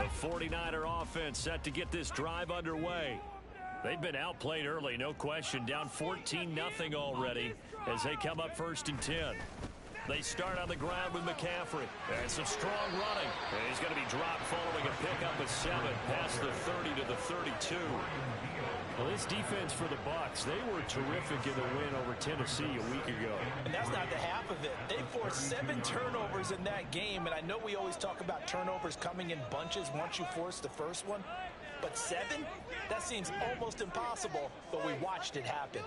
The 49er offense set to get this drive underway. They've been outplayed early, no question. Down 14-0 already as they come up 1st and 10. They start on the ground with McCaffrey. And some strong running. And he's going to be dropped following a pickup of 7 past the 30 to the 32. Well, this defense for the Bucs, they were terrific in the win over Tennessee a week ago. And that's not the half of it. They forced 7 turnovers in that game, and I know we always talk about turnovers coming in bunches once you force the first one, but 7? That seems almost impossible, but we watched it happen.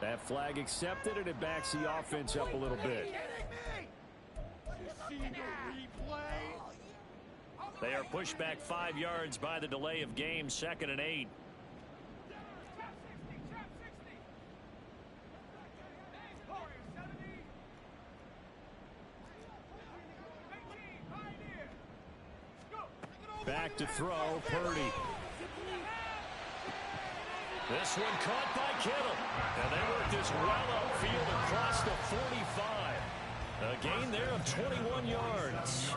That flag accepted, and it backs the offense up a little bit. They are pushed back 5 yards by the delay of game, 2nd and 8. Back to throw, Purdy. This one caught by Kittle. And they work this well upfield across the 45. A gain there of 21 yards.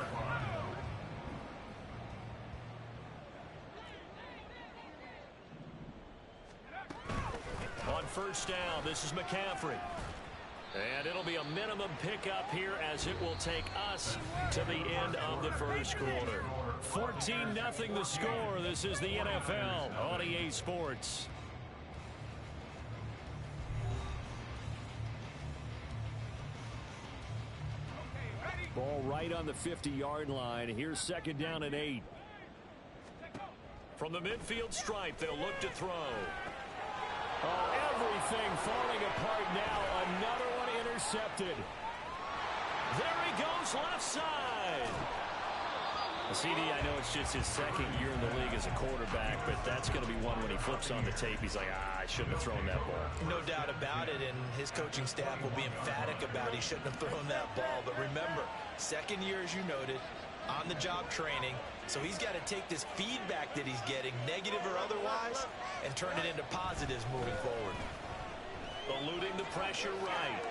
On 1st down, this is McCaffrey. And it'll be a minimum pickup here as it will take us to the end of the 1st quarter. 14-0 the score. This is the NFL on EA Sports. Ball right on the 50-yard line. Here's 2nd down and 8. From the midfield stripe, they'll look to throw. Oh, everything falling apart now. Another one intercepted. There he goes, left side. CD, I know it's just his 2nd year in the league as a quarterback, but that's going to be one when he flips on the tape. He's like, I shouldn't have thrown that ball. No doubt about it, and his coaching staff will be emphatic about he shouldn't have thrown that ball. But remember, 2nd year, as you noted, on-the-job training. So he's got to take this feedback that he's getting, negative or otherwise, and turn it into positives moving forward. Eluding the pressure right.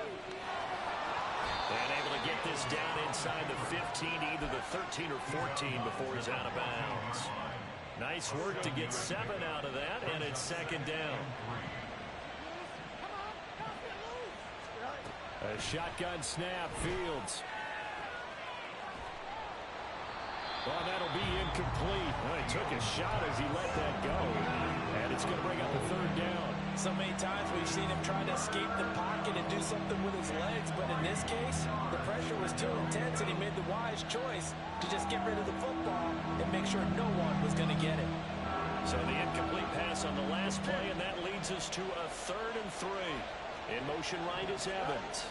And able to get this down inside the 15, either the 13 or 14 before he's out of bounds. Nice work to get 7 out of that, and it's 2nd down. A shotgun snap, Fields. Well, that'll be incomplete. Well, he took a shot as he let that go. And it's going to bring up a 3rd down. So many times we've seen him try to escape the pocket and do something with his legs, but in this case, the pressure was too intense and he made the wise choice to just get rid of the football and make sure no one was going to get it. So the incomplete pass on the last play, and that leads us to a 3rd and 3. In motion right is Evans.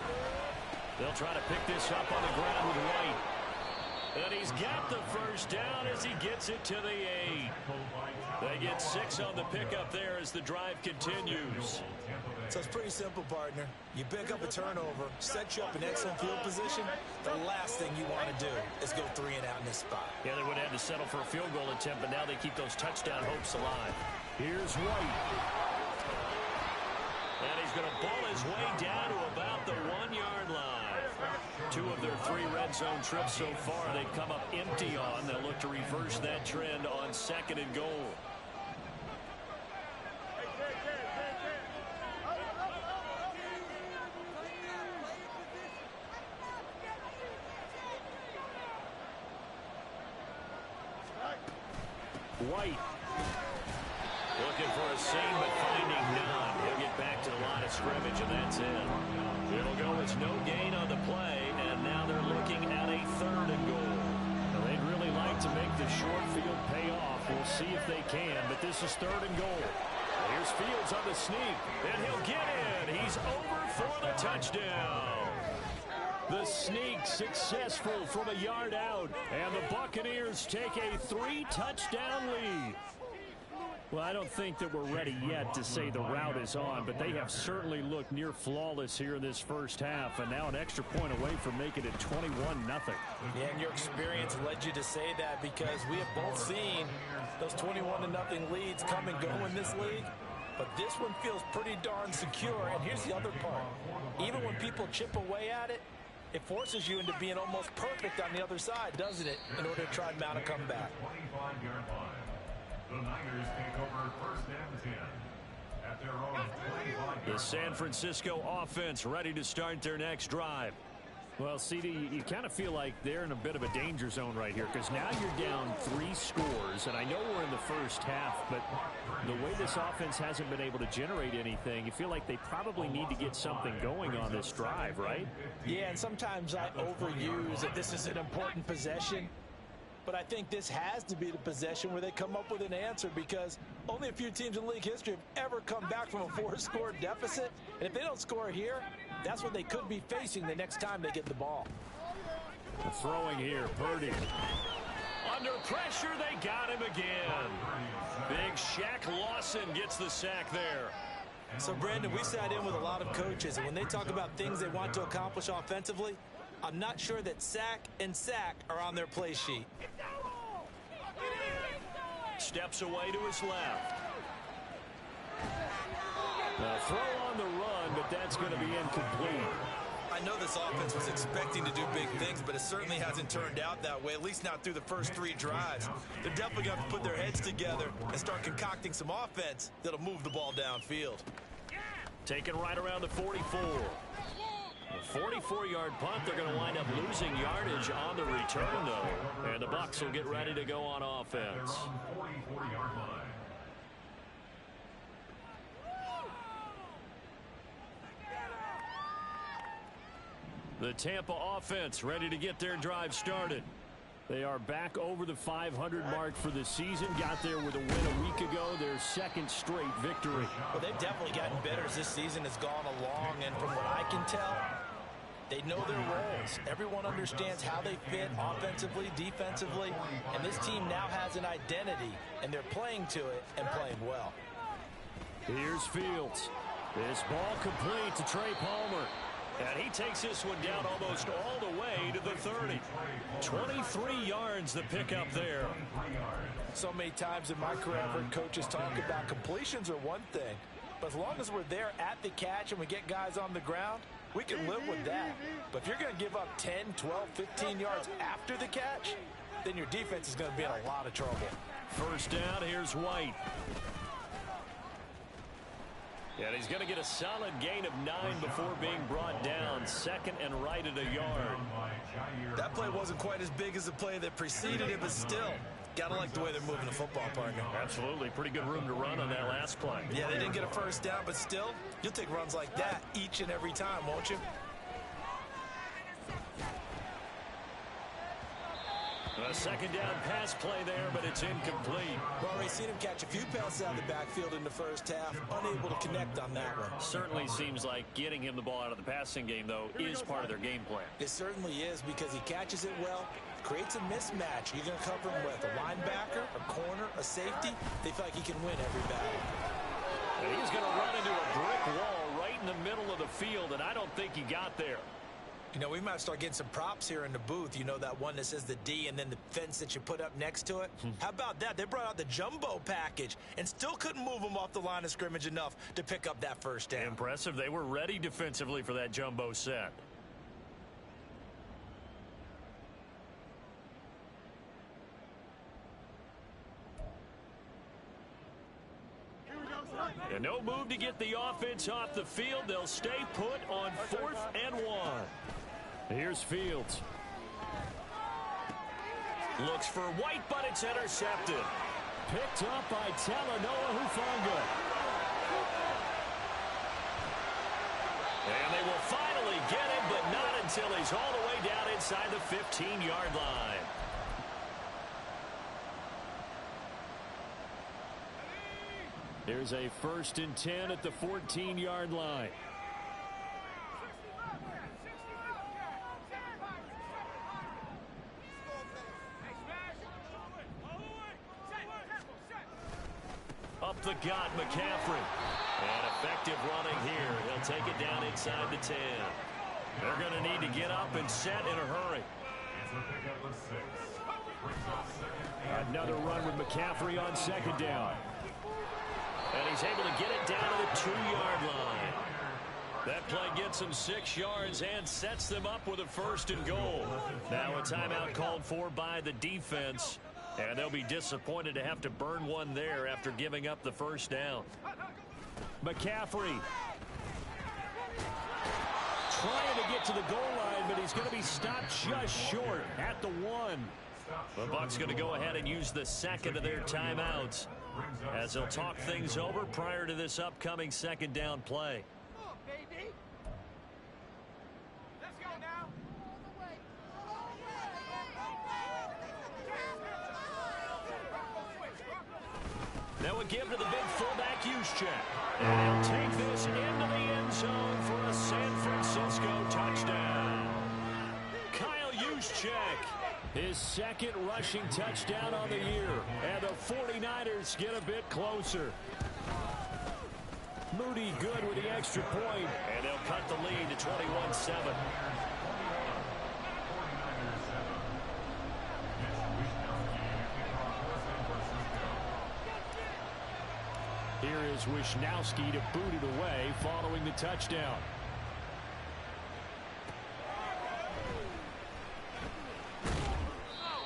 They'll try to pick this up on the ground with White. And he's got the 1st down as he gets it to the 8. They get 6 on the pickup there as the drive continues. So it's pretty simple, partner. You pick up a turnover, set you up in excellent field position. The last thing you want to do is go 3 and out in this spot. Yeah, they would have to settle for a field goal attempt, but now they keep those touchdown hopes alive. Here's White. And he's going to ball his way down to about the 1-yard line. 2 of their 3 red zone trips so far they've come up empty on. They'll look to reverse that trend on 2nd and goal. White. Looking for a seam, but finding none. He'll get back to the line of scrimmage, and that's it. It'll go as no gain on the play, and now they're looking at a 3rd and goal. Now, they'd really like to make the short field pay off. We'll see if they can, but this is 3rd and goal. Here's Fields on the sneak, and he'll get in. He's over for the touchdown. The sneak successful from a yard out, and the Buccaneers take a 3-touchdown lead. Well, I don't think that we're ready yet to say the route is on, but they have certainly looked near flawless here in this first half, and now an extra point away from making it 21-0. Yeah, and your experience led you to say that because we have both seen those 21-0 leads come and go in this league, but this one feels pretty darn secure. And here's the other part. Even when people chip away at it, it forces you into being almost perfect on the other side, doesn't it, in order to try and mount a comeback. The Niners take over first and 10 at their own 25. The San Francisco offense ready to start their next drive. Well, CD, you kind of feel like they're in a bit of a danger zone right here because now you're down 3 scores, and I know we're in the first half, but the way this offense hasn't been able to generate anything, you feel like they probably need to get something going on this drive, right? Yeah, and sometimes I overuse that this is an important possession. But I think this has to be the possession where they come up with an answer because only a few teams in league history have ever come back from a 4-score deficit. And if they don't score here, that's what they could be facing the next time they get the ball. Throwing here, Purdy. Under pressure, they got him again. Big Shaq Lawson gets the sack there. So, Brandon, we sat in with a lot of coaches, and when they talk about things they want to accomplish offensively, I'm not sure that sack and sack are on their play sheet. Steps away to his left. A throw on the run, but that's going to be incomplete. I know this offense was expecting to do big things, but it certainly hasn't turned out that way, at least not through the first 3 drives. They're definitely going to put their heads together and start concocting some offense that'll move the ball downfield. Taken right around the 44. A 44-yard punt. They're going to wind up losing yardage on the return, though. And the Bucs will get ready to go on offense. The Tampa offense ready to get their drive started. They are back over the 500 mark for the season. Got there with a win a week ago, their second straight victory. Well, they've definitely gotten better as this season has gone along, and from what I can tell, they know their roles. Everyone understands how they fit offensively, defensively, and this team now has an identity, and they're playing to it and playing well. Here's Fields. This ball complete to Trey Palmer. And he takes this one down almost all the way to the 30. 23 yards the pickup there. So many times in my career, I've heard coaches talk about completions are one thing, but as long as we're there at the catch and we get guys on the ground, we can live with that. But if you're going to give up 10, 12, 15 yards after the catch, then your defense is going to be in a lot of trouble. First down, here's White. And he's going to get a solid gain of 9 before being brought down. Second and right at a yard. That play wasn't quite as big as the play that preceded it, but still, got to like the way they're moving the football, partner. Absolutely. Pretty good room to run on that last play. Yeah, they didn't get a first down, but still, you'll take runs like that each and every time, won't you? A second down pass play there, but it's incomplete. Well, already seen him catch a few passes out of the backfield in the first half. Unable to connect on that one. Certainly seems like getting him the ball out of the passing game, though, is part of their game plan. It certainly is because he catches it well, creates a mismatch. You're going to cover him with a linebacker, a corner, a safety. They feel like he can win every battle. And he's going to run into a brick wall right in the middle of the field, and I don't think he got there. You know, we might start getting some props here in the booth. You know, that one that says the D and then the fence that you put up next to it? How about that? They brought out the jumbo package and still couldn't move them off the line of scrimmage enough to pick up that first down. Impressive. They were ready defensively for that jumbo set. And no move to get the offense off the field. They'll stay put on 4th and 1. Here's Fields. Looks for White, but it's intercepted. Picked up by Talanoa Hufanga. And they will finally get him, but not until he's all the way down inside the 15-yard line. There's a 1st and 10 at the 14-yard line. A the gut, McCaffrey. And effective running here. He'll take it down inside the 10. They're going to need to get up and set in a hurry. Another run with McCaffrey on second down. And he's able to get it down to the 2-yard line. That play gets them 6 yards and sets them up with a 1st and goal. Now a timeout called for by the defense. And they'll be disappointed to have to burn one there after giving up the 1st down. McCaffrey trying to get to the goal line, but he's going to be stopped just short at the 1. The Bucs going to go ahead and use the second of their timeouts as they'll talk things over prior to this upcoming 2nd down play. Now a give to the big fullback Juszczyk. And he'll take this into the end zone for a San Francisco touchdown. Kyle Juszczyk, his 2nd rushing touchdown on the year. And the 49ers get a bit closer. Moody good with the extra point. And they'll cut the lead to 21-7. Here is Wisnowski to boot it away following the touchdown.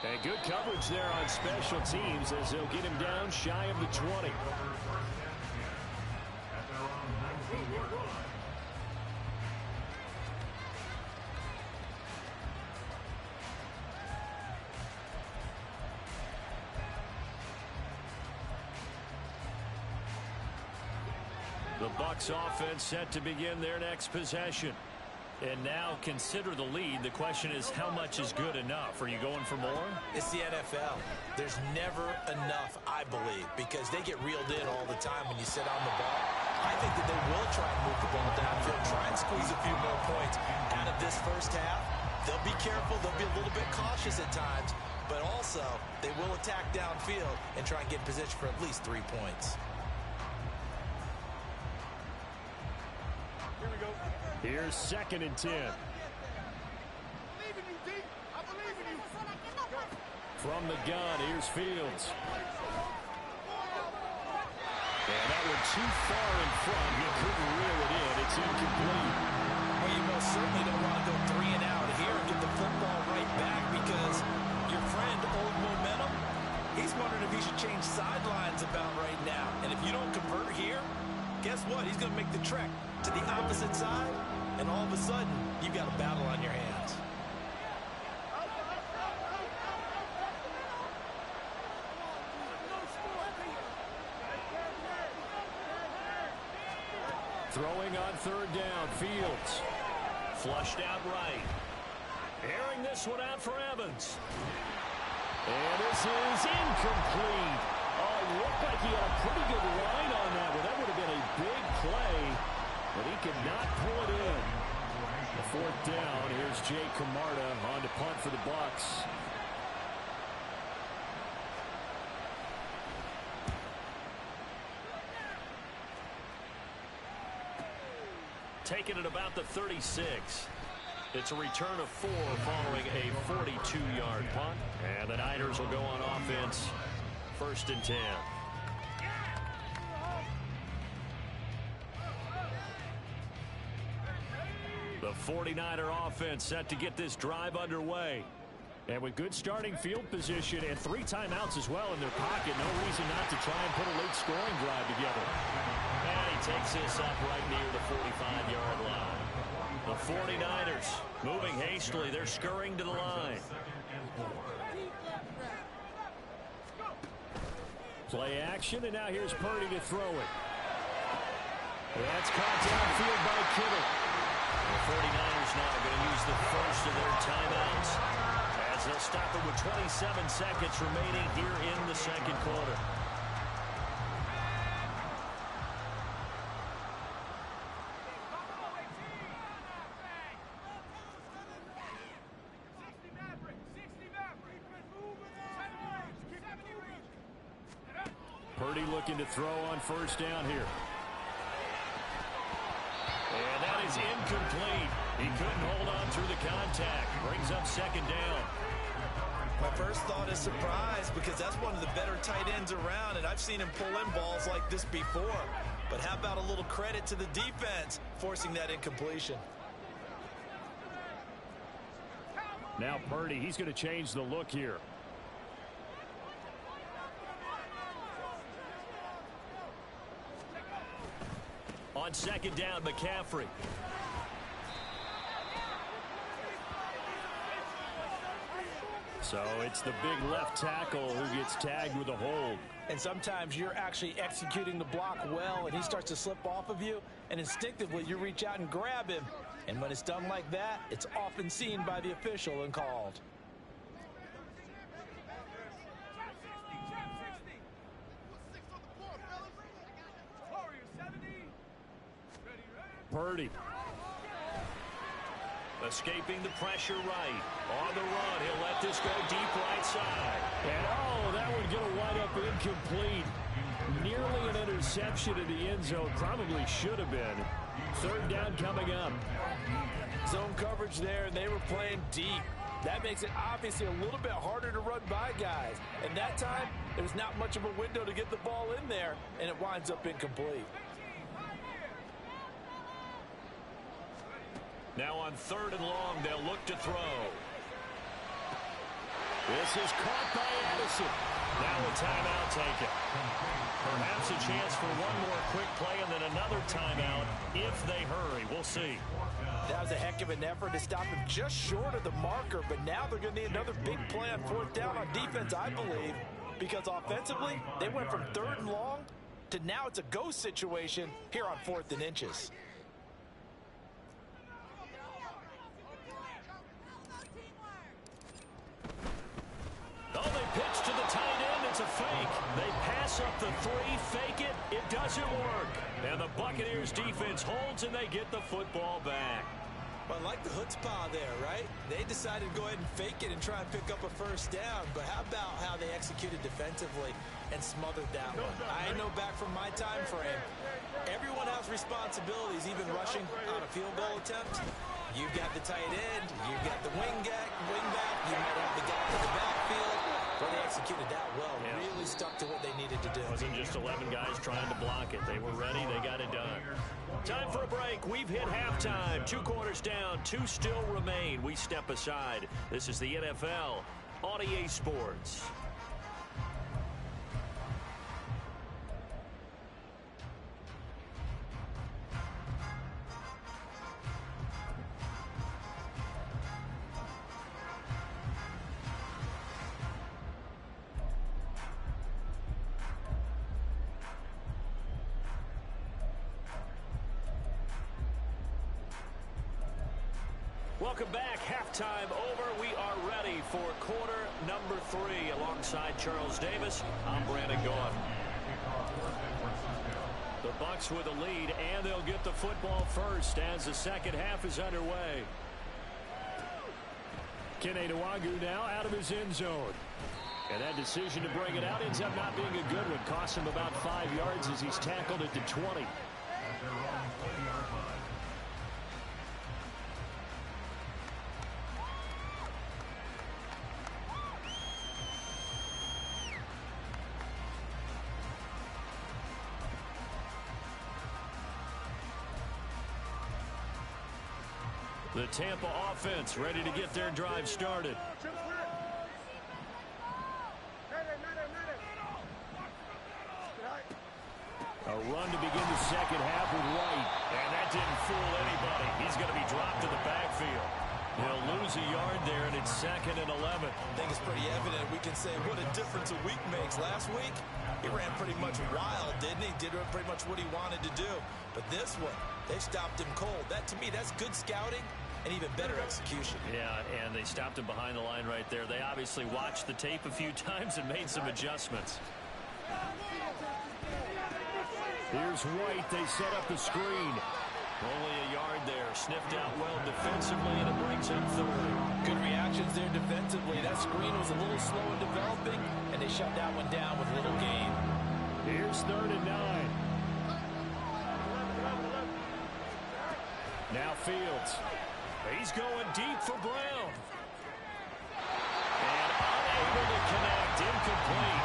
And good coverage there on special teams as they'll get him down shy of the 20. The Bucs offense set to begin their next possession. And now consider the lead. The question is, how much is good enough? Are you going for more? It's the NFL. There's never enough, I believe, because they get reeled in all the time when you sit on the ball. I think that they will try and move the ball downfield, try and squeeze a few more points out of this first half. They'll be careful. They'll be a little bit cautious at times, but also they will attack downfield and try and get in position for at least 3 points. Here's 2nd and 10. From the gun, here's Fields. And that one too far in front. He couldn't reel it in. It's incomplete. Well, you most certainly don't want to go 3 and out here and get the football right back because your friend, Old Momentum, he's wondering if he should change sidelines about right now. And if you don't convert here, guess what? He's going to make the trek to the opposite side, and all of a sudden, you've got a battle on your hands. Throwing on 3rd down, Fields. Flushed out right. Airing this one out for Evans. And this is incomplete. Oh, it looked like he had a pretty good line on that one. That would have been a big play, but he could not pull it in. The 4th down, here's Jay Camarda on to punt for the Bucs. Taken at about the 36. It's a return of 4 following a 42-yard punt. And the Niners will go on offense. 1st and 10. The 49er offense set to get this drive underway. And with good starting field position and 3 timeouts as well in their pocket, no reason not to try and put a late scoring drive together. And he takes this up right near the 45-yard line. The 49ers moving hastily. They're scurrying to the line. Play action, and now here's Purdy to throw it. That's caught downfield by Kittle. The 49ers now are going to use the first of their timeouts as they'll stop it with 27 seconds remaining here in the 2nd quarter. Purdy looking to throw on first down here. And that is incomplete. He couldn't hold on through the contact. Brings up second down. My first thought is surprise, because that's one of the better tight ends around, and I've seen him pull in balls like this before. But how about a little credit to the defense forcing that incompletion? Now Purdy, he's going to change the look here. On second down, McCaffrey. So it's the big left tackle who gets tagged with a hold. And sometimes you're actually executing the block well, and he starts to slip off of you, and instinctively you reach out and grab him. And when it's done like that, it's often seen by the official and called. Purdy. Escaping the pressure right. On the run, he'll let this go deep right side. And oh, that one going to wind up incomplete. Nearly an interception in the end zone. Probably should have been. Third down coming up. Zone coverage there, and they were playing deep. That makes it obviously a little bit harder to run by guys. And that time, there was not much of a window to get the ball in there, and it winds up incomplete. Now on third and long, they'll look to throw. This is caught by Addison. Now a timeout taken. Perhaps a chance for one more quick play and then another timeout if they hurry. We'll see. That was a heck of an effort to stop him just short of the marker, but now they're going to need another big play on fourth down on defense, I believe, because offensively, they went from third and long to now it's a go situation here on fourth and inches. Oh, they pitch to the tight end. It's a fake. They pass up the three, fake it. It doesn't work. And the Buccaneers defense holds and they get the football back. Well, I like the chutzpah there, right? They decided to go ahead and fake it and try and pick up a first down. But how about how they executed defensively and smothered that one? I know back from my time frame, everyone has responsibilities, even rushing on a field goal attempt. You've got the tight end, you've got the wing back, you might have the guy in the backfield. But they executed that well, really stuck to what they needed to do. It wasn't just 11 guys trying to block it. They were ready, they got it done. Time for a break. We've hit halftime. 2 quarters down, 2 still remain. We step aside. This is the NFL on EA Sports. Welcome back. Halftime over. We are ready for quarter number 3. Alongside Charles Davis, I'm Brandon Gaughan. The Bucs with a lead, and they'll get the football first as the second half is underway. Kene Nwangwu now out of his end zone. And that decision to bring it out ends up not being a good one. Cost him about 5 yards as he's tackled at the 20. The Tampa offense ready to get their drive started. A run to begin the second half with White. And that didn't fool anybody. He's going to be dropped to the backfield. He'll lose a yard there, and it's 2nd and 11. I think it's pretty evident. We can say what a difference a week makes. Last week, he ran pretty much wild, didn't he? Did pretty much what he wanted to do. But this one, they stopped him cold. That, to me, that's good scouting and even better execution. Yeah, and they stopped him behind the line right there. They obviously watched the tape a few times and made some adjustments. Here's White. They set up the screen. Only a yard there. Sniffed out well defensively, and it brings up 3rd. Good reactions there defensively. That screen was a little slow in developing, and they shut that one down with little gain. Here's 3rd and 9. Now Fields. He's going deep for Brown. And unable to connect. Incomplete.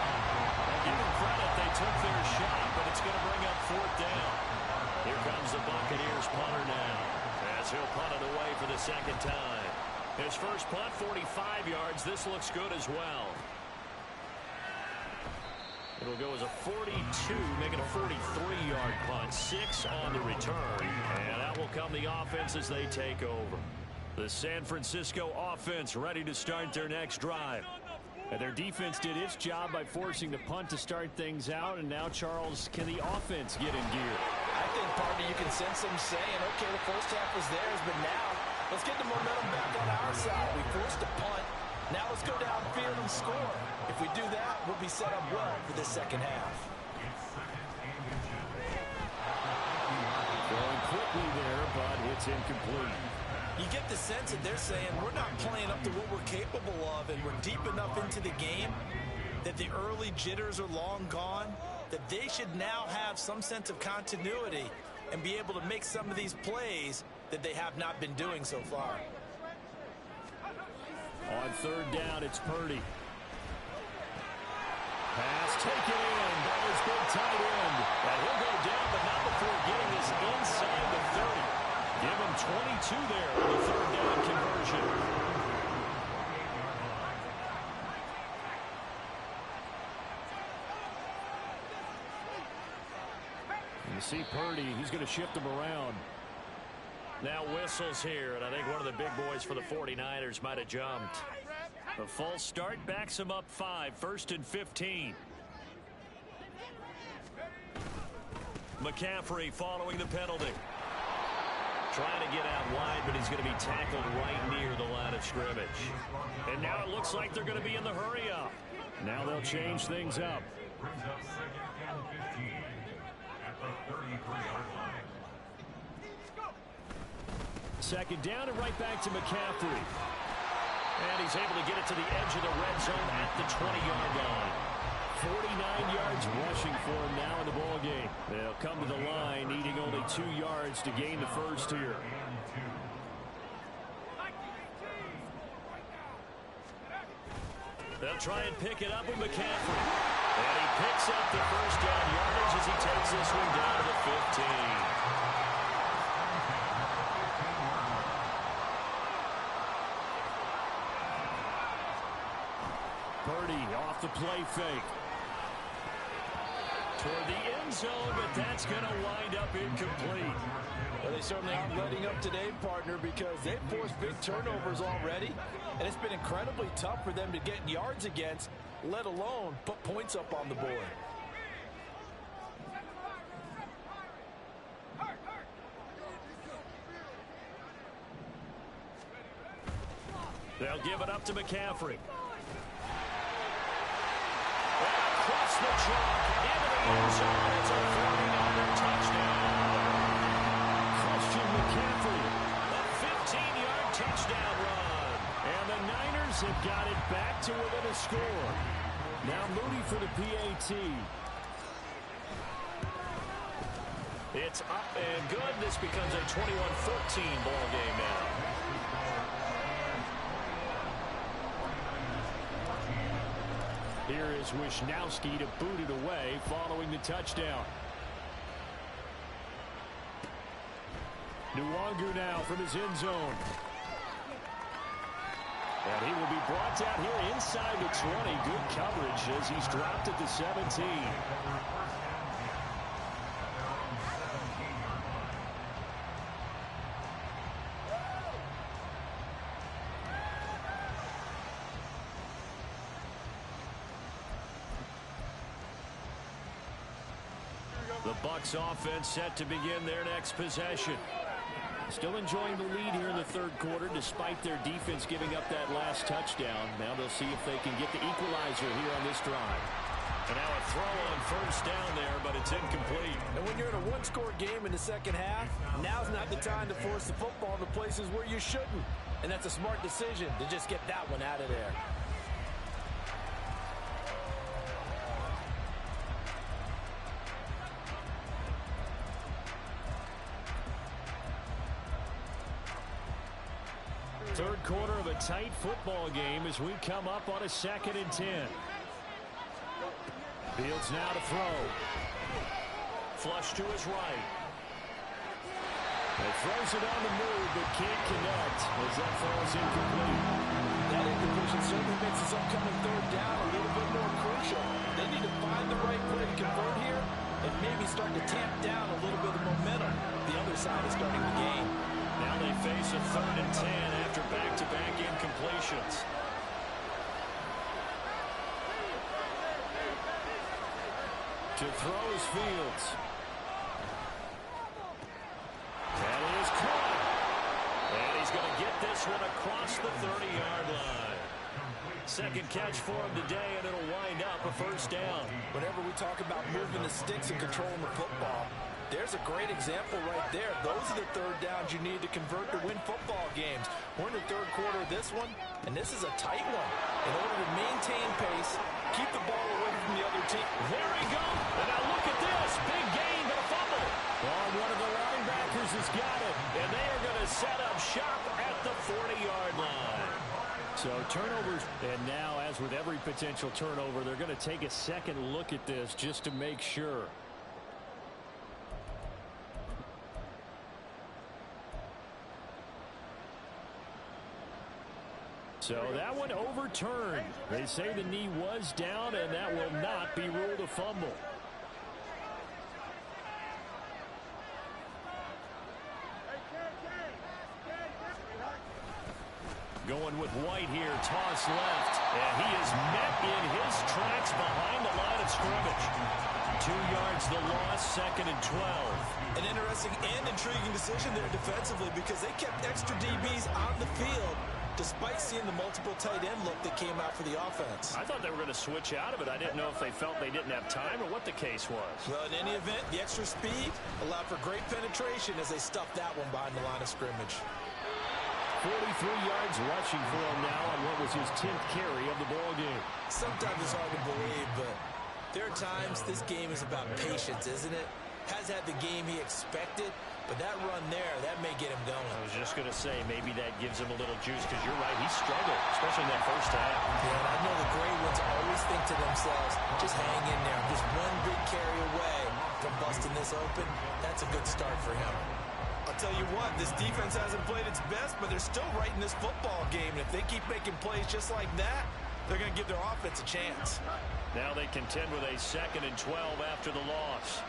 Now give them credit. They took their shot, but it's going to bring up 4th down. Here comes the Buccaneers punter now, as he'll punt it away for the 2nd time. His first punt, 45 yards. This looks good as well. It'll go as a 42, making a 43-yard punt. 6 on the return, and out will come the offense as they take over. The San Francisco offense ready to start their next drive. And their defense did its job by forcing the punt to start things out, and now, Charles, can the offense get in gear? I think, partner, you can sense them saying, okay, the first half was theirs, but now let's get the momentum back on our side. We forced a punt. Now let's go downfield and score. If we do that, we'll be set up well for the second half. Going quickly there, but it's incomplete. You get the sense that they're saying we're not playing up to what we're capable of, and we're deep enough into the game that the early jitters are long gone, that they should now have some sense of continuity and be able to make some of these plays that they have not been doing so far. On 3rd down, it's Purdy. Pass taken in by his big tight end. And he'll go down, but not before getting this inside the 30. Give him 22 there on the 3rd down conversion. You see Purdy, he's going to shift him around. Now whistles here, and I think one of the big boys for the 49ers might have jumped. A false start backs him up 5, 1st and 15. McCaffrey following the penalty. Trying to get out wide, but he's going to be tackled right near the line of scrimmage. And now it looks like they're going to be in the hurry up. Now they'll change things up. Brings up 2nd and 15 at the 33-yard line. 2nd down and right back to McCaffrey. And he's able to get it to the edge of the red zone at the 20-yard line. 49 yards rushing for him now in the ballgame. They'll come to the line, needing only 2 yards to gain the first here. They'll try and pick it up with McCaffrey. And he picks up the first down yardage as he takes this one down to the 15. Purdy off the play fake. Toward the end zone, but that's going to wind up incomplete. Well, they certainly aren't letting up today, partner, because they've forced big turnovers already, and it's been incredibly tough for them to get yards against, let alone put points up on the board. They'll give it up to McCaffrey. Across the chalk, into the end zone. It's a 49er touchdown. Christian McCaffrey, a 15-yard touchdown run. And the Niners have got it back to within a score. Now Moody for the PAT. It's up and good. This becomes a 21-14 ball game now. Here is Wisnowski to boot it away following the touchdown. Nwangu now from his end zone. And he will be brought down here inside the 20. Good coverage as he's dropped at the 17. The Bucs offense set to begin their next possession. Still enjoying the lead here in the 3rd quarter despite their defense giving up that last touchdown. Now they'll see if they can get the equalizer here on this drive. And now a throw on 1st down there, but it's incomplete. And when you're in a one-score game in the second half, now's not the time to force the football to places where you shouldn't. And that's a smart decision to just get that one out of there. third quarter of a tight football game as we come up on a 2nd and 10. Fields now to throw. Flush to his right. He throws it on the move, but can't connect as that falls incomplete. That incompletion certainly makes this upcoming third down a little bit more crucial. They need to find the right play to convert here and maybe start to tamp down a little bit of momentum. The other side is starting to gain. Now they face a 3rd and 10 after back-to-back incompletions. To throw is Fields. That is caught. And he's going to get this one across the 30-yard line. Second catch for him today, and it'll wind up a 1st down. Whenever we talk about moving the sticks and controlling the football, there's a great example right there. Those are the 3rd downs you need to convert to win football games. We're in the 3rd quarter of this one, and this is a tight one. In order to maintain pace, keep the ball away from the other team. There he goes. And now look at this. Big gain, but a fumble. Oh, one of the linebackers has got it. And they are going to set up shop at the 40-yard line. So turnovers, and now, as with every potential turnover, they're going to take a second look at this just to make sure. So that one overturned. They say the knee was down, and that will not be ruled a fumble. Going with White here, toss left, and he is met in his tracks behind the line of scrimmage. 2 yards the loss, 2nd and 12. An interesting and intriguing decision there defensively because they kept extra DBs on the field despite seeing the multiple tight end look that came out for the offense. I thought they were going to switch out of it. I didn't know if they felt they didn't have time or what the case was. Well, in any event, the extra speed allowed for great penetration as they stuffed that one behind the line of scrimmage. 43 yards rushing for him now on what was his 10th carry of the ball game. Sometimes it's hard to believe, but there are times this game is about patience, isn't it? Has had the game he expected, but that run there, that may get him going. I was just going to say, maybe that gives him a little juice, because you're right, he struggled, especially in that first half. Yeah, and I know the great ones always think to themselves, just hang in there. I'm just one big carry away from busting this open. That's a good start for him. I'll tell you what, this defense hasn't played its best, but they're still right in this football game. And if they keep making plays just like that, they're going to give their offense a chance. Now they contend with a 2nd and 12 after the loss.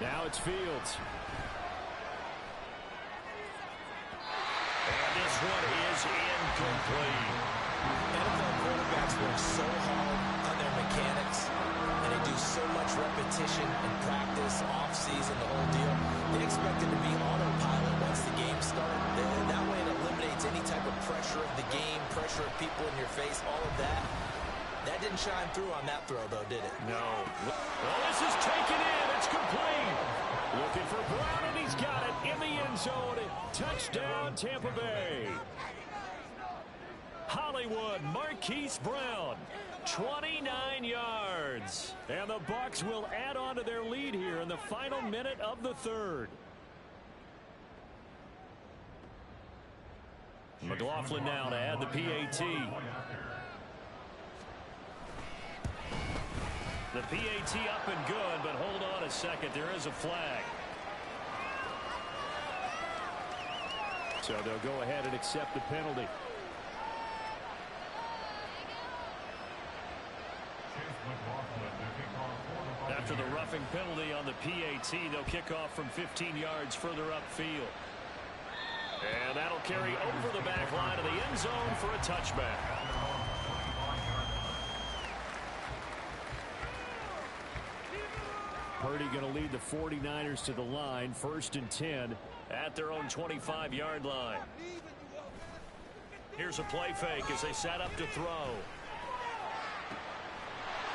Now it's Fields. And this one is incomplete. NFL quarterbacks work so hard on their mechanics, and they do so much repetition and practice, off-season, the whole deal. They expect it to be autopilot once the game starts. That way it eliminates any type of pressure of the game, pressure of people in your face, all of that. That didn't shine through on that throw, though, did it? No. Well, this is taken in. It's complete. Looking for Brown, and he's got it in the end zone. Touchdown, Tampa Bay. Hollywood, Marquise Brown, 29 yards. And the Bucs will add on to their lead here in the final minute of the 3rd. McLaughlin now to add the PAT. The PAT up and good, but hold on a second. There is a flag. So they'll go ahead and accept the penalty. After the roughing penalty on the PAT, they'll kick off from 15 yards further upfield. And that'll carry over the back line of the end zone for a touchback. Purdy going to lead the 49ers to the line, 1st and 10 at their own 25-yard line. Here's a play fake as they set up to throw.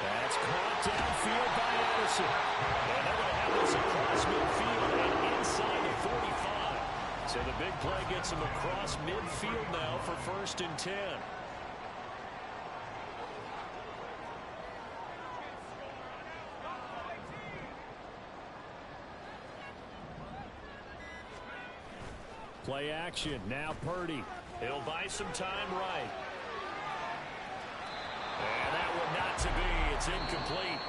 That's caught downfield by Addison. And they're going to have this across midfield and inside the 45. So the big play gets them across midfield now for 1st and 10. Play action. Now Purdy. He'll buy some time right. And that one not to be. It's incomplete.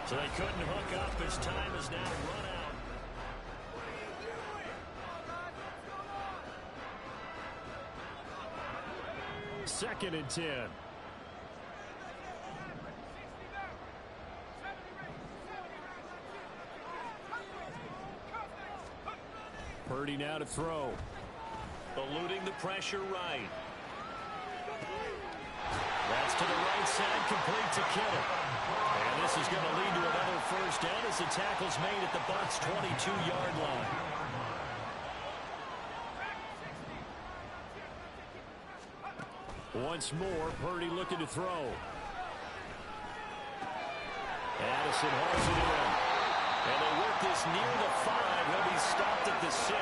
So they couldn't hook up. His time is now run out. Second and 10. Purdy now to throw. Eluding the pressure right. That's to the right side, complete to Kittle. And this is going to lead to another first down as the tackle's made at the Bucs' 22-yard line. Once more, Purdy looking to throw. Addison hauls it in. And they work this near the 5. He'll be stopped at the 6.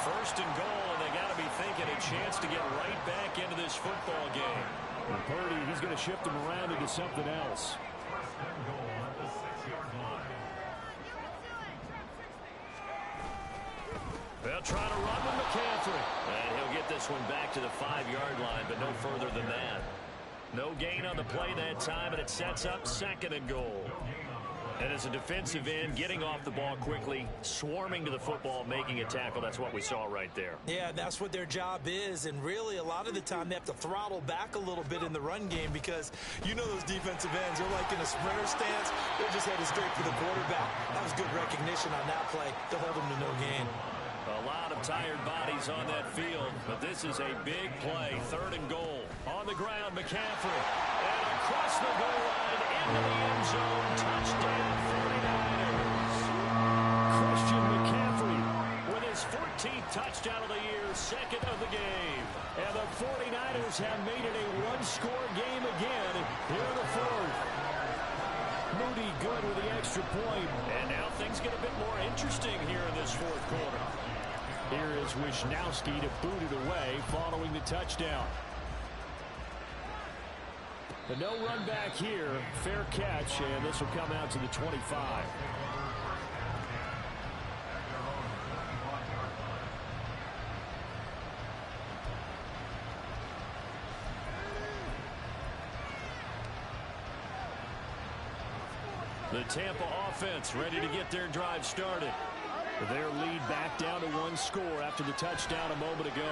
First and goal, and they got to be thinking a chance to get right back into this football game. And Purdy, he's going to shift him around into something else. First and goal at the 6-yard line. They'll try to run with McCaffrey. And he'll get this one back to the 5-yard line, but no further than that. No gain on the play that time, and it sets up second and goal. And as a defensive end, getting off the ball quickly, swarming to the football, making a tackle, that's what we saw right there. Yeah, that's what their job is, and really a lot of the time they have to throttle back a little bit in the run game because you know those defensive ends, they're like in a sprinter stance, they're just headed straight for the quarterback. That was good recognition on that play to hold them to no gain. A lot of tired bodies on that field, but this is a big play. Third and goal. On the ground, McCaffrey. And across the goal line, into the end zone. Touchdown, 49ers. Christian McCaffrey With his 14th touchdown of the year, second of the game. and the 49ers have made it a one-score game again here in the fourth. Moody good with the extra point. And now things get a bit more interesting here in this fourth quarter. Here is Wisnowski to boot it away following the touchdown. The no run back here, fair catch, and this will come out to the 25. The Tampa offense ready to get their drive started. Their lead back down to one score after the touchdown a moment ago.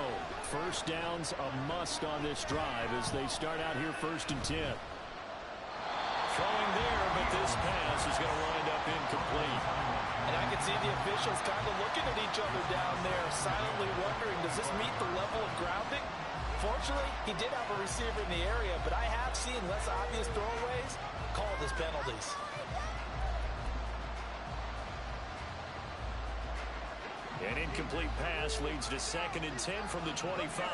First down's a must on this drive as they start out here first and 10. Throwing there, but this pass is going to wind up incomplete. And I can see the officials kind of looking at each other down there, silently wondering, does this meet the level of grounding? Fortunately, he did have a receiver in the area, but I have seen less obvious throwaways called as penalties. An incomplete pass leads to second and 10 from the 25.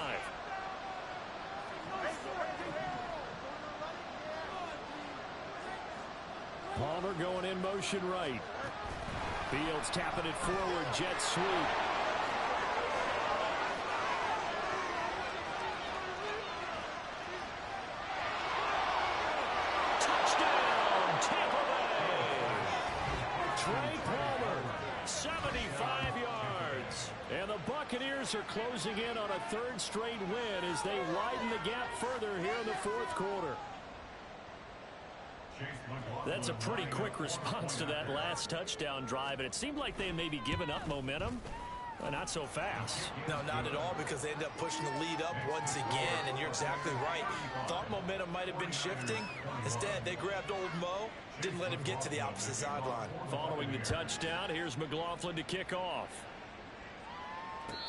Palmer going in motion right. Fields tapping it forward, jet sweep. Touchdown, Tampa Bay! Trey Palmer, 75 yards. And the Buccaneers are closing in on a third straight win as they widen the gap further here in the fourth quarter. That's a pretty quick response to that last touchdown drive, and it seemed like they had maybe given up momentum. Well, not so fast. No, not at all, because they ended up pushing the lead up once again, and you're exactly right. Thought momentum might have been shifting. Instead, they grabbed old Mo, didn't let him get to the opposite sideline. Following the touchdown, here's McLaughlin to kick off.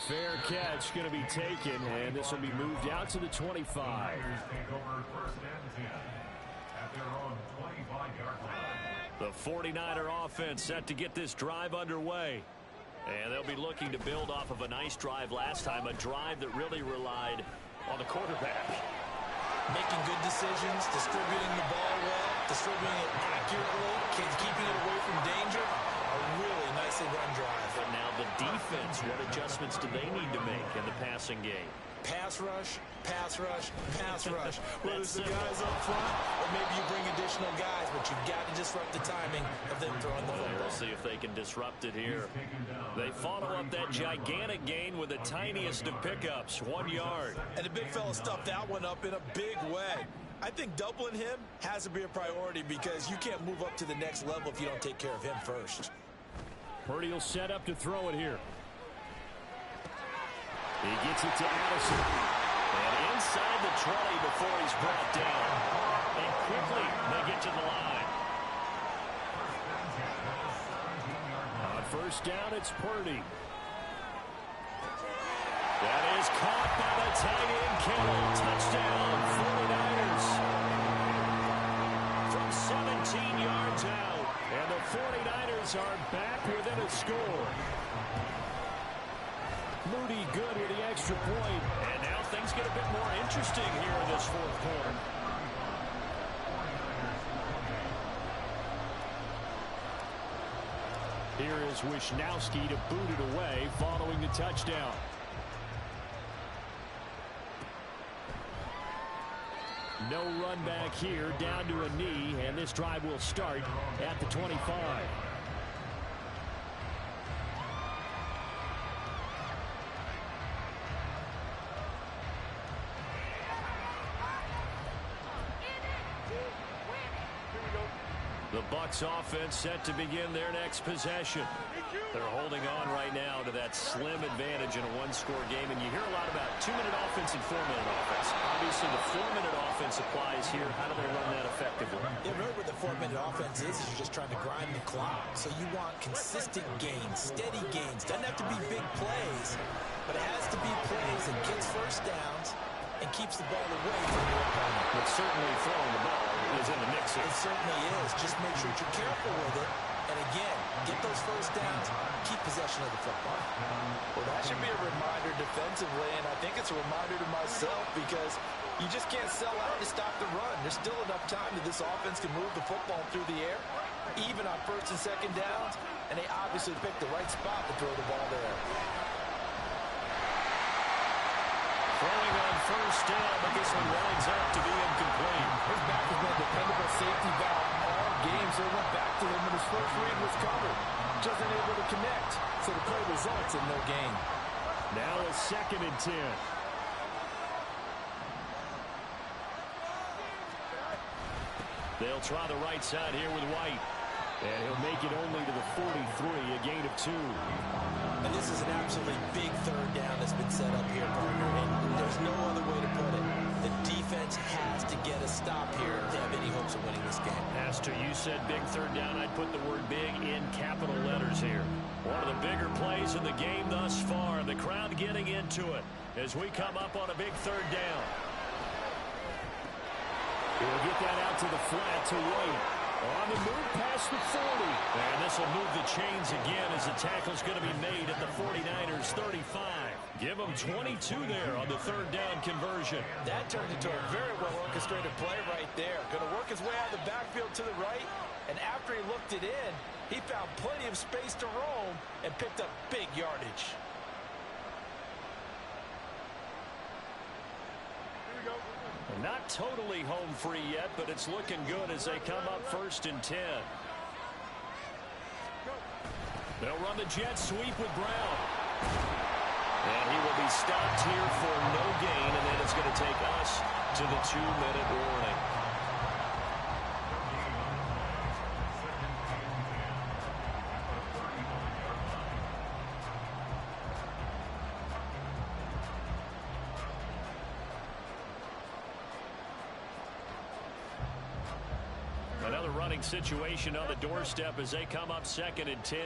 Fair catch going to be taken, and this will be moved out to the 25. The 49er offense set to get this drive underway. And they'll be looking to build off of a nice drive last time, a drive that really relied on the quarterback. Making good decisions, distributing the ball well, distributing it accurately, keeping it away from danger. A really nicely run drive. But now the defense, what adjustments do they need to make in the passing game? Pass rush, pass rush, pass rush. Whether it's the guys up front or maybe you bring additional guys, but you've got to disrupt the timing of them throwing the football. We'll see if they can disrupt it here. They follow up that gigantic gain with the tiniest of pickups, 1 yard. And the big fella stuffed that one up in a big way. I think doubling him has to be a priority because you can't move up to the next level if you don't take care of him first. Purdy will set up to throw it here. He gets it to Addison. And inside the 20 before he's brought down. And quickly they get to the line. On first down, it's Purdy. That is caught by the tight end, Kittle. Touchdown, 49ers. From 17 yards out. And the 49ers are back within a score. Moody good with the extra point. And now things get a bit more interesting here in this fourth quarter. Here is Wisnowski to boot it away following the touchdown. No run back here, down to a knee, and this drive will start at the 25. The Bucs offense set to begin their next possession. They're holding on right now to that slim advantage in a one-score game, and you hear a lot about 2-minute offense and 4-minute offense. Obviously, the 4-minute offense applies here. How do they run that effectively? Yeah, really what the 4-minute offense is you're just trying to grind the clock. So you want consistent gains, steady gains. Doesn't have to be big plays, but it has to be plays that gets first downs and keeps the ball away from your opponent. But certainly throwing the ball is in the mix here. It certainly is. Just make sure that you're careful with it. And again, get those first downs, keep possession of the football. Well, that should be a reminder defensively, and I think it's a reminder to myself because you just can't sell out to stop the run. There's still enough time that this offense can move the football through the air, even on first and second downs, and they obviously picked the right spot to throw the ball there. Throwing on first down, but this one winds up to be incomplete. His back has been a dependable safety valve all game, so it went back to him when his first read was covered. Just unable to connect, so the play results in no gain. Now a 2nd and 10. They'll try the right side here with White. And he'll make it only to the 43, a gain of 2. And this is an absolutely big third down that's been set up here, partner, and there's no other way to put it. The defense has to get a stop here to have any hopes of winning this game. Pastor, you said big third down. I'd put the word big in capital letters here. One of the bigger plays in the game thus far. The crowd getting into it as we come up on a big third down. He'll get that out to the flat to White. On the move past the 40. And this will move the chains again as the tackle's going to be made at the 49ers 35. Give them 22 there on the third down conversion. That turned into a very well-orchestrated play right there. Going to work his way out of the backfield to the right, and after he looked it in, he found plenty of space to roam and picked up big yardage. Not totally home free yet, but it's looking good as they come up 1st and 10. They'll run the jet sweep with Brown. And he will be stopped here for no gain, and then it's going to take us to the 2-minute warning. Another running situation on the doorstep as they come up 2nd and 10.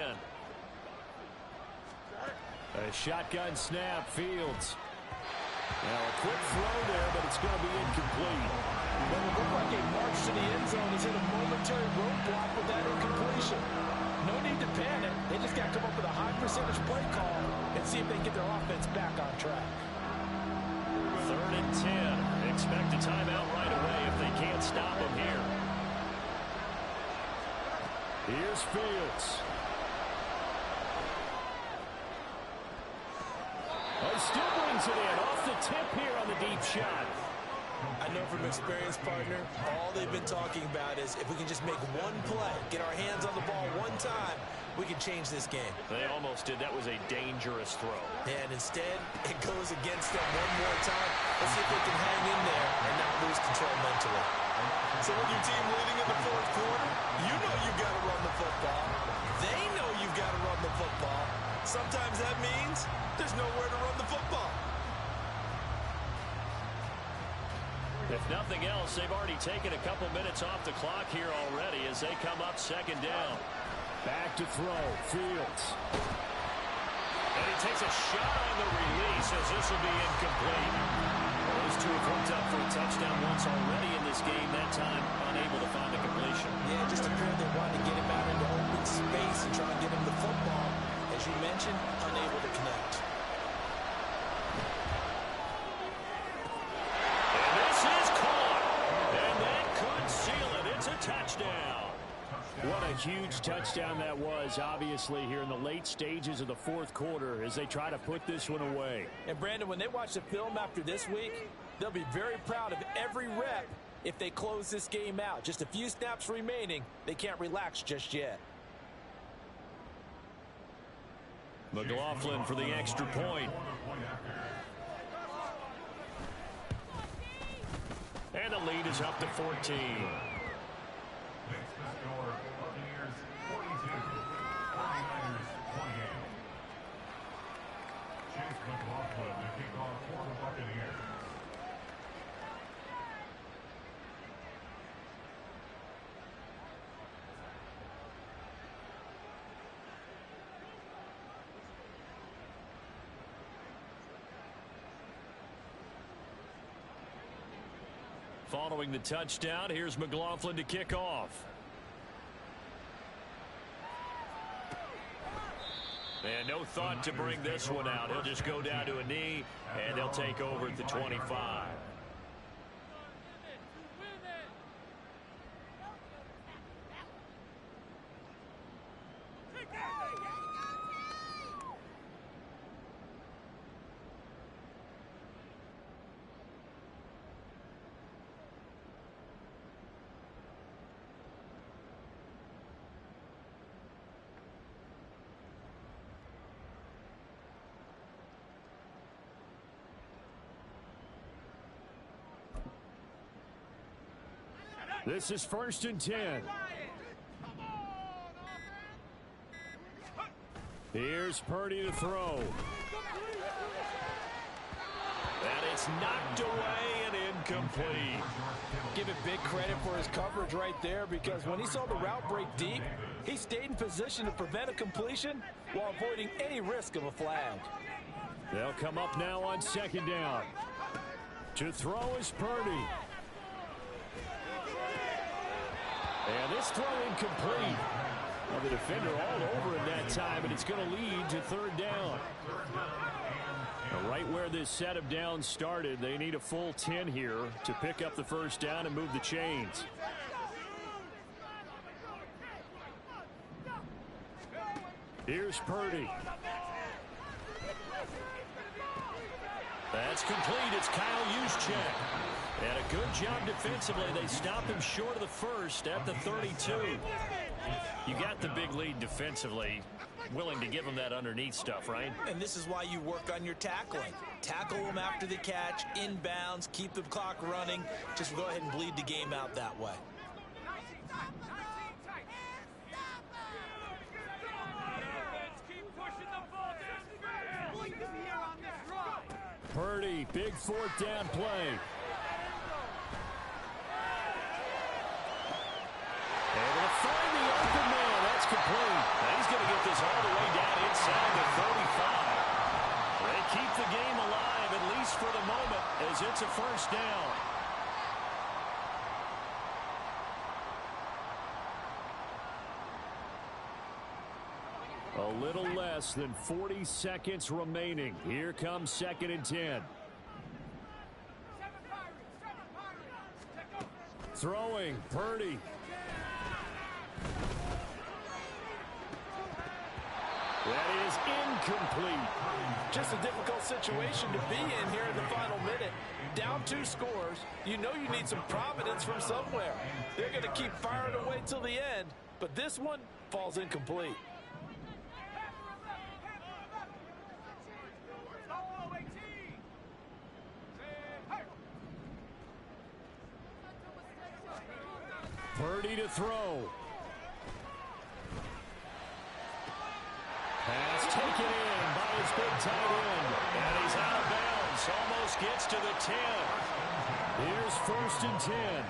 A shotgun snap, Fields. Now a quick throw there, but it's going to be incomplete. Well, it looked like a march to the end zone has hit a momentary roadblock with that incompletion. No need to panic. They just got to come up with a high percentage play call and see if they can get their offense back on track. 3rd and 10. Expect a timeout right away if they can't stop him here. Here's Fields. He still brings it in. Off the tip here on the deep shot. I know from experience, partner, all they've been talking about is if we can just make one play, get our hands on the ball one time, we can change this game. They almost did. That was a dangerous throw. And instead, it goes against them one more time. Let's see if they can hang in there and not lose control mentally. So with your team leading in the fourth quarter, you know you've got to run the football. They know you've got to run the football. Sometimes that means there's nowhere to run the football. If nothing else, they've already taken a couple minutes off the clock here already as they come up second down. Back to throw. Fields. And he takes a shot on the release as this will be incomplete. Well, those two have hooked up for a touchdown once already in this game. That time unable to find a completion. Yeah, just appeared they wanted to get him out into open space and try and get him the football. As you mentioned, unable to connect. And this is caught. And that could seal it. It's a touchdown. What a huge touchdown that was, obviously, here in the late stages of the fourth quarter as they try to put this one away. And, Brandon, when they watch the film after this week, they'll be very proud of every rep if they close this game out. Just a few snaps remaining. They can't relax just yet. McLaughlin for the extra point. And the lead is up to 14. Following the touchdown, here's McLaughlin to kick off. And no thought to bring this one out. He'll just go down to a knee, and they'll take over at the 25. This is 1st and 10. Here's Purdy to throw. And it's knocked away and incomplete. Give it big credit for his coverage right there, because when he saw the route break deep, he stayed in position to prevent a completion while avoiding any risk of a flag. They'll come up now on 2nd down. To throw is Purdy. And this throw incomplete. Well, the defender all over him that time, and it's going to lead to 3rd down. Now, right where this set of downs started, they need a full 10 here to pick up the 1st down and move the chains. Here's Purdy. That's complete. It's Kyle Juszczyk. And a good job defensively. They stop him short of the 1st at the 32. You got the big lead defensively. Willing to give him that underneath stuff, right? And this is why you work on your tackling. Tackle them after the catch, inbounds, keep the clock running. Just go ahead and bleed the game out that way. Purdy, big 4th down play. And to find the open man, that's complete. And he's going to get this all the way down inside the 35. They keep the game alive, at least for the moment, as it's a 1st down. A little less than 40 seconds remaining. Here comes 2nd and 10. Throwing, Purdy. That is incomplete. Just a difficult situation to be in here in the final minute. Down 2 scores, you know you need some providence from somewhere. They're going to keep firing away till the end, but this one falls incomplete. Purdy to throw. Pass taken in by his big tight end. And he's out of bounds. Almost gets to the 10. Here's 1st and 10.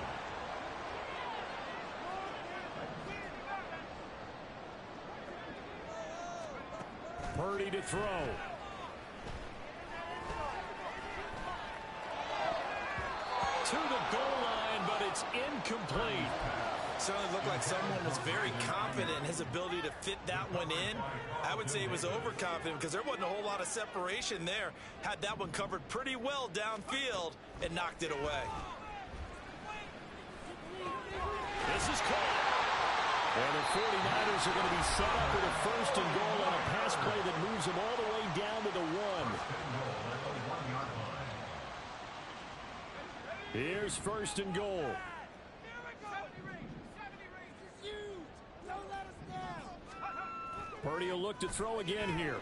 Purdy to throw. To the goal line, but it's incomplete. Certainly looked like someone was very confident in his ability to fit that one in. I would say he was overconfident because there wasn't a whole lot of separation there. Had that one covered pretty well downfield and knocked it away. This is caught. And the 49ers are going to be set up with a 1st and goal on a pass play that moves them all the way down to the 1. Here's 1st and goal. Purdy will look to throw again here.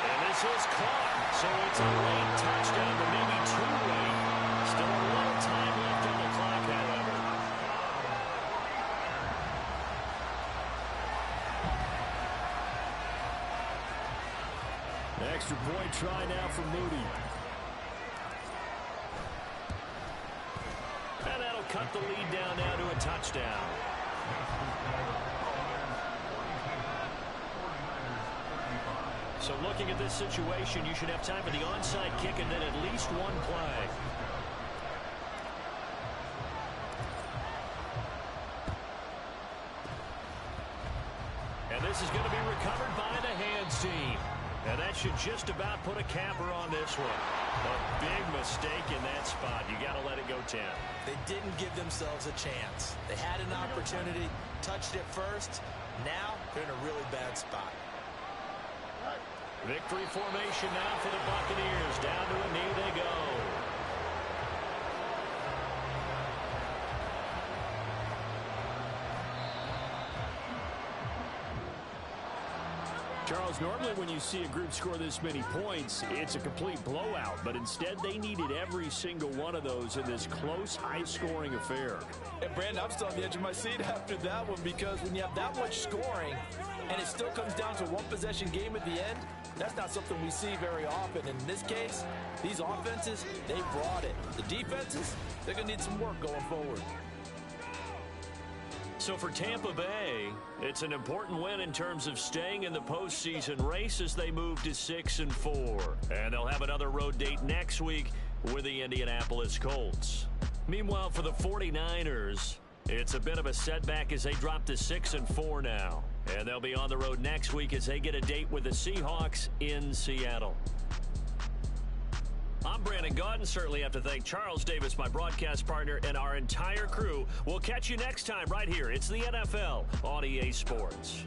And this is caught. So it's a late touchdown, but maybe too late. Still a little time left on the clock, however. Extra point try now for Moody. And that'll cut the lead down now to a touchdown. So looking at this situation, you should have time for the onside kick and then at least one play. And this is going to be recovered by the hands team. And that should just about put a capper on this one. A big mistake in that spot. You got to let it go 10. They didn't give themselves a chance. They had an opportunity, touched it first. Now they're in a really bad spot. Victory formation now for the Buccaneers. Down to a knee they go. Charles, normally when you see a group score this many points, it's a complete blowout. But instead, they needed every single one of those in this close, high-scoring affair. And, Brandon, I'm still on the edge of my seat after that one because when you have that much scoring and it still comes down to a one-possession game at the end, that's not something we see very often. In this case, these offenses, they brought it. The defenses, they're going to need some work going forward. So for Tampa Bay, it's an important win in terms of staying in the postseason race as they move to 6-4. And they'll have another road date next week with the Indianapolis Colts. Meanwhile, for the 49ers, it's a bit of a setback as they drop to 6-4 now. And they'll be on the road next week as they get a date with the Seahawks in Seattle. I'm Brandon Gaudin. Certainly have to thank Charles Davis, my broadcast partner, and our entire crew. We'll catch you next time right here. It's the NFL on EA Sports.